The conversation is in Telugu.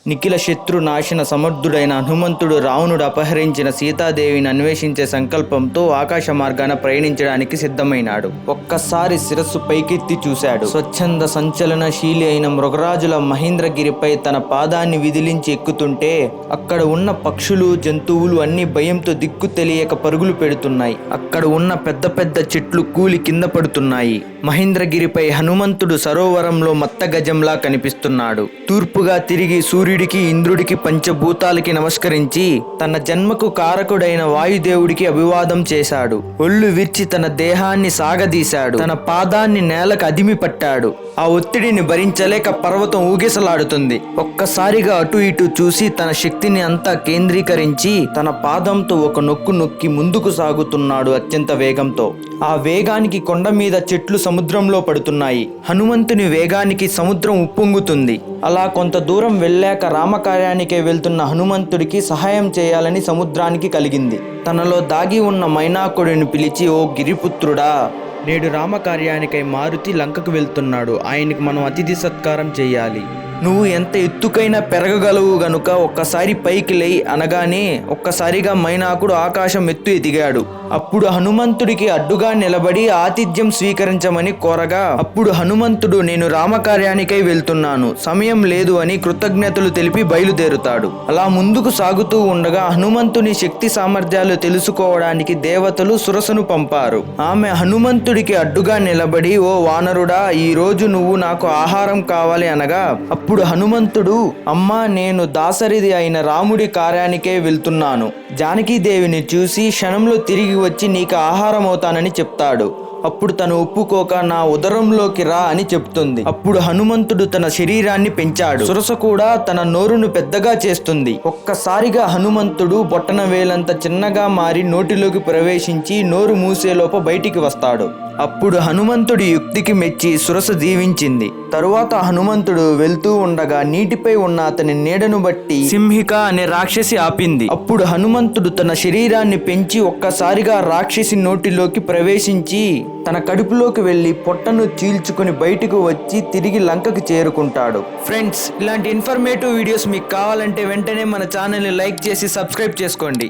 నిఖిల శత్రు నాశన సమర్థుడైన హనుమంతుడు రావణుడు అపహరించిన సీతాదేవిని అన్వేషించే సంకల్పంతో ఆకాశ మార్గాన ప్రయాణించడానికి సిద్ధమైనాడు. ఒక్కసారి శిరస్సు పైకెత్తి చూశాడు. స్వచ్ఛంద సంచలనశీలి అయిన మృగరాజుల మహేంద్రగిరిపై తన పాదాన్ని విదిలించి ఎక్కుతుంటే అక్కడ ఉన్న పక్షులు జంతువులు అన్ని భయంతో దిక్కు తెలియక పరుగులు పెడుతున్నాయి. అక్కడ ఉన్న పెద్ద పెద్ద చెట్లు కూలి కింద పడుతున్నాయి. మహేంద్రగిరిపై హనుమంతుడు సరోవరంలో మత్త గజంలా కనిపిస్తున్నాడు. తూర్పుగా తిరిగి సూర్యుడికి ఇంద్రుడికి పంచభూతాలకి నమస్కరించి తన జన్మకు కారకుడైన వాయుదేవుడికి అభివాదం చేశాడు. ఒళ్ళు విరిచి తన దేహాన్ని సాగదీశాడు. తన పాదాన్ని నేలకు అదిమి పట్టాడు. ఆ ఒత్తిడిని భరించలేక పర్వతం ఊగిసలాడుతుంది. ఒక్కసారిగా అటు ఇటు చూసి తన శక్తిని అంతా కేంద్రీకరించి తన పాదంతో ఒక నొక్కు నొక్కి ముందుకు సాగుతున్నాడు అత్యంత వేగంతో. ఆ వేగానికి కొండ మీద చెట్లు సముద్రంలో పడుతున్నాయి. హనుమంతుని వేగానికి సముద్రం ఉప్పొంగుతుంది. అలా కొంత దూరం వెళ్ళాక రామకార్యానికే వెళ్తున్న హనుమంతుడికి సహాయం చేయాలని సముద్రానికి కలిగింది. తనలో దాగి ఉన్న మైనాకుడిని పిలిచి, ఓ గిరిపుత్రుడా, నేడు రామకార్యానికై మారుతి లంకకు వెళ్తున్నాడు. ఆయనకు మనం అతిథి సత్కారం చేయాలి. నువ్వు ఎంత ఎత్తుకైనా పెరగగలవు గనుక ఒక్కసారి పైకి లేయి అనగానే ఒక్కసారిగా మైనాకుడు ఆకాశం ఎత్తు ఎదిగాడు. అప్పుడు హనుమంతుడికి అడ్డుగా నిలబడి ఆతిథ్యం స్వీకరించమని కోరగా అప్పుడు హనుమంతుడు, నేను రామకార్యానికై వెళ్తున్నాను, సమయం లేదు అని కృతజ్ఞతలు తెలిపి బయలుదేరుతాడు. అలా ముందుకు సాగుతూ ఉండగా హనుమంతుని శక్తి సామర్థ్యాలు తెలుసుకోవడానికి దేవతలు సురసను పంపారు. ఆమె హనుమంతుడికి అడ్డుగా నిలబడి, ఓ వానరుడా, ఈ రోజు నువ్వు నాకు ఆహారం కావాలి అనగా అప్పుడు హనుమంతుడు, అమ్మా, నేను దాసరిది అయిన రాముడి కార్యానికే వెళ్తున్నాను. జానకీదేవిని చూసి క్షణంలో తిరిగి వచ్చి నీకు ఆహారం అవుతానని చెప్తాడు. అప్పుడు తను ఒప్పుకోక నా ఉదరంలోకి రా అని చెప్తుంది. అప్పుడు హనుమంతుడు తన శరీరాన్ని పెంచాడు. సురస కూడా తన నోరును పెద్దగా చేస్తుంది. ఒక్కసారిగా హనుమంతుడు బొట్టన వేలంత చిన్నగా మారి నోటిలోకి ప్రవేశించి నోరు మూసేలోపు బయటికి వస్తాడు. అప్పుడు హనుమంతుడి యుక్తికి మెచ్చి సురస దీవించింది. తరువాత హనుమంతుడు వెళ్తూ ఉండగా నీటిపై ఉన్న అతని నీడను బట్టి సింహిక అనే రాక్షసి ఆపింది. అప్పుడు హనుమంతుడు తన శరీరాన్ని పెంచి ఒక్కసారిగా రాక్షసి నోటిలోకి ప్రవేశించి తన కడుపులోకి వెళ్లి పొట్టను చీల్చుకుని బయటకు వచ్చి తిరిగి లంకకి చేరుకుంటాడు. ఫ్రెండ్స్, ఇలాంటి ఇన్ఫర్మేటివ్ వీడియోస్ మీకు కావాలంటే వెంటనే మన ఛానల్ని లైక్ చేసి సబ్స్క్రైబ్ చేసుకోండి.